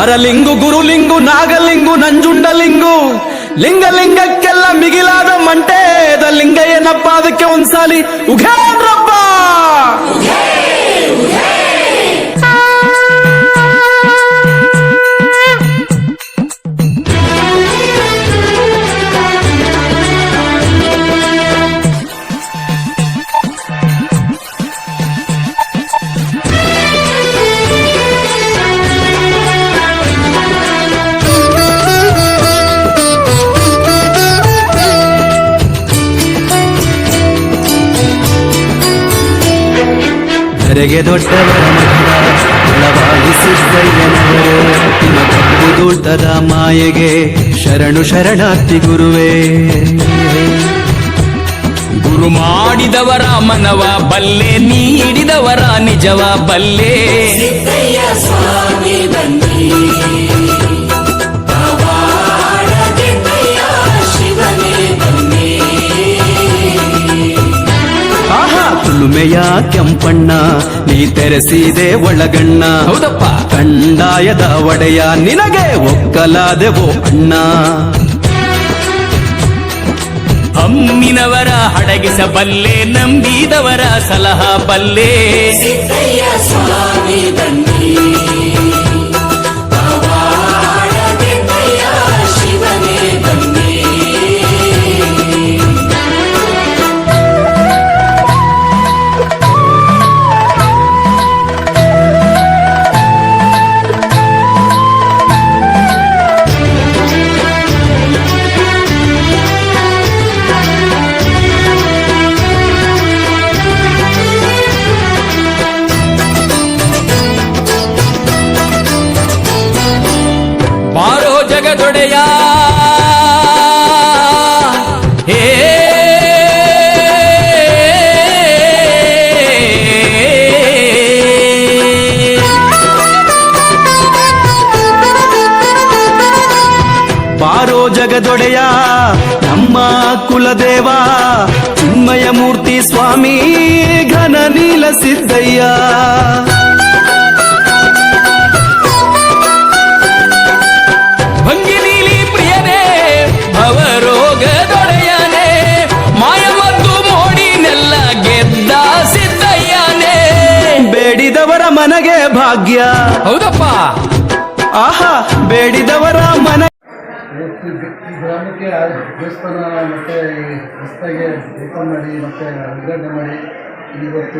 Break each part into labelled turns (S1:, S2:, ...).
S1: ನರಲಿಂಗು ಗುರುಲಿಂಗು ನಾಗಲಿಂಗು ನಂಜುಂಡಲಿಂಗು ಲಿಂಗಲಿಂಗಕ್ಕೆಲ್ಲ ಮಿಗಿಲಾದ ಮಂಟೇದ ಲಿಂಗ ಏನಪ್ಪ ಅದಕ್ಕೆ ಒಂದ್ಸಾಲಿ ಉಘೇನ್ರಪ್ಪ. ಧರೆಗೆ ದೊಡ್ಡವರ ಮಠವಾಗಿಸಿದ್ದಯ್ಯನವರು ಕಪ್ಪುದೂಟದ ಮಾಯೆಗೆ ಶರಣು ಶರಣಾರ್ಥಿ ಗುರುವೇ.
S2: ಗುರು ಮಾಡಿದವರ ಮನವ ಬಲ್ಲೆ, ನೀಡಿದವರ ನಿಜವ ಬಲ್ಲೆ.
S1: ತುಳುಮೆಯ ಕೆಂಪಣ್ಣ ನೀ ತೆರೆಸಿದೆ ಒಳಗಣ್ಣ,
S2: ಹೌದಪ್ಪ.
S1: ಕಂದಾಯದ ಒಡೆಯ ನಿನಗೆ ಒಕ್ಕಲಾದೆವೋ ಅಣ್ಣ.
S2: ಅಮ್ಮಿನವರ ಹಡಗಿಸಬಲ್ಲೆ, ನಂಬಿದವರ ಸಲಹಾ ಬಲ್ಲೆ. ಜಗದೊಡೆಯ ಹೇ
S1: ಬಾರೋ ಜಗದೊಡೆಯ ನಮ್ಮ ಕುಲದೇವ ಚಿನ್ಮಯ ಮೂರ್ತಿ ಸ್ವಾಮಿ ಘನ ನೀಲ ಸಿದ್ದಯ್ಯ.
S2: ಭವರೋಗದೊಡೆಯನೇ, ಮಾಯಮದ್ದು ಮೋಡಿನೆಲ್ಲ ಗೆದ್ದ ಸಿದ್ದಯ್ಯನೇ.
S1: ಬೇಡಿದವರ ಮನೆಗೆ ಭಾಗ್ಯ,
S2: ಹೌದಪ್ಪ.
S1: ಆಹಾ ಬೇಡಿದವರ ಮನೆ.
S3: ಗ್ರಾಮಕ್ಕೆ ದೇವಸ್ಥಾನ ಮತ್ತು ರಸ್ತೆಗೆ ಓಪನ್ ಮಾಡಿ ಮತ್ತು ಉದ್ಘಾಟನೆ ಮಾಡಿ ಇವತ್ತು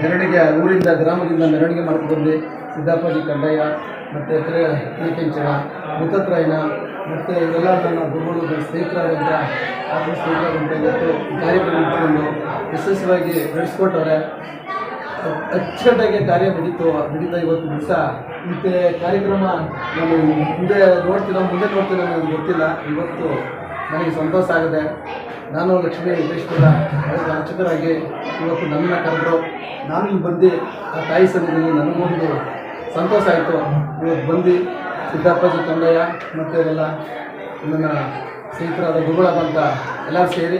S3: ಮೆರವಣಿಗೆ ಊರಿಂದ ಗ್ರಾಮದಿಂದ ಮೆರವಣಿಗೆ ಮಾಡ್ಕೊಂಡು ಸಿದ್ದಾಪುರ ಕಂದಾಯ ಮತ್ತು ತಿರುಕೆಂಚಳ ಮುತ್ತತ್ರಾಯನ ಮತ್ತು ಇವೆಲ್ಲ ನನ್ನ ಗುರುಗಳು ಸ್ನೇಹಿತರಾದಂಥ ಸ್ನೇಹಿತರಾದಂಥ ಇವತ್ತು ಕಾರ್ಯಕ್ರಮ ಇಟ್ಕೊಂಡು ಯಶಸ್ವಿಯಾಗಿ ನಡೆಸ್ಕೊಟ್ಟವ್ರೆ. ಅಚ್ಚುಕಟ್ಟಾಗಿ ಕಾರ್ಯ ನಡೀತಾ ಇವತ್ತು ದಿವಸ ಮತ್ತು ಕಾರ್ಯಕ್ರಮ ನಾನು ಮುಂದೆ ನೋಡ್ತೀನೋ ನನಗೆ ಗೊತ್ತಿಲ್ಲ. ಇವತ್ತು ನನಗೆ ಸಂತೋಷ ಆಗಿದೆ. ನಾನು ಲಕ್ಷ್ಮೀ ಉದ್ದೇಶಪುರ ಅದಕ್ಕೆ ಅರ್ಚಕರಾಗಿ ಇವತ್ತು ನನ್ನನ್ನು ಕರೆದ್ರು. ನಾನು ಇಲ್ಲಿ ಬಂದು ಆ ತಾಯಿ ಸನ್ನಿಧಿಯಲ್ಲಿ ನನಗೊಂದು ಸಂತೋಷ ಆಯಿತು. ಇವತ್ತು ಬಂದು ಸಿದ್ದಾಪ್ಪಾಜಿ ಕಂದಾಯ ಮತ್ತು ಎಲ್ಲ ನನ್ನ ಸ್ನೇಹಿತರಾದ ಗುರುಗಳಾದಂಥ ಎಲ್ಲರೂ ಸೇರಿ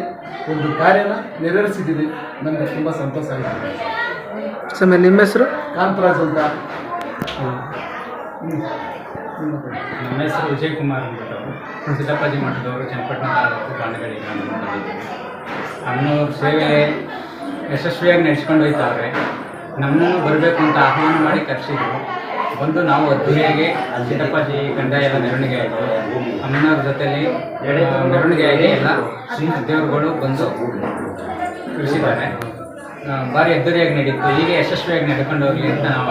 S3: ಒಂದು ಕಾರ್ಯನ ನೆರವೇರಿಸಿದ್ದೀವಿ. ನನಗೆ ತುಂಬ ಸಂತೋಷ ಆಗಿದೆ.
S1: ಸಮಯ ನಿಮ್ಮ ಹೆಸರು?
S3: ಕಾಂತರಾಜ್ ಅಂತ.
S4: ನಮ್ಮ ಹೆಸರು ವಿಜಯ್ ಕುಮಾರ್ ಅಂದ್ಬಿಟ್ಟು ಸಿದ್ದಪ್ಪಾಜಿ ಮಠದವರು ಚನ್ನಪಟ್ಟಣ ತಾಲೂಕು ಬಾಣಗಳಿ ಗ್ರಾಮದಿಂದ ಬಂದಿದ್ದೀವಿ. ಅಣ್ಣವ್ರ ಸೇವೆ ಯಶಸ್ವಿಯಾಗಿ ನಡೆಸ್ಕೊಂಡು ಹೋಯ್ತವ್ರೆ. ನಮ್ಮನ್ನು ಬರಬೇಕು ಅಂತ ಆಹ್ವಾನ ಮಾಡಿ ಕರೆಸಿದ್ರು. ಬಂದು ನಾವು ಅದ್ದೂರಿಯಾಗಿ ಸಿದ್ದಪ್ಪಾಜಿ ಕಂದಾಯ ಎಲ್ಲ ಮೆರವಣಿಗೆ ಆಯಿತು. ಅಮ್ಮನವ್ರ ಜೊತೆಲಿ ಮೆರವಣಿಗೆ ಆಗಿ ಎಲ್ಲ ದೇವರುಗಳು ಬಂದು ಕಳಿಸಿದ್ದಾರೆ. ಭಾರಿ ಅದ್ದೂರಿಯಾಗಿ ನಡೀತು. ಹೀಗೆ ಯಶಸ್ವಿಯಾಗಿ ನಡ್ಕೊಂಡು ಹೋಗಲಿ ಅಂತ ನಾವು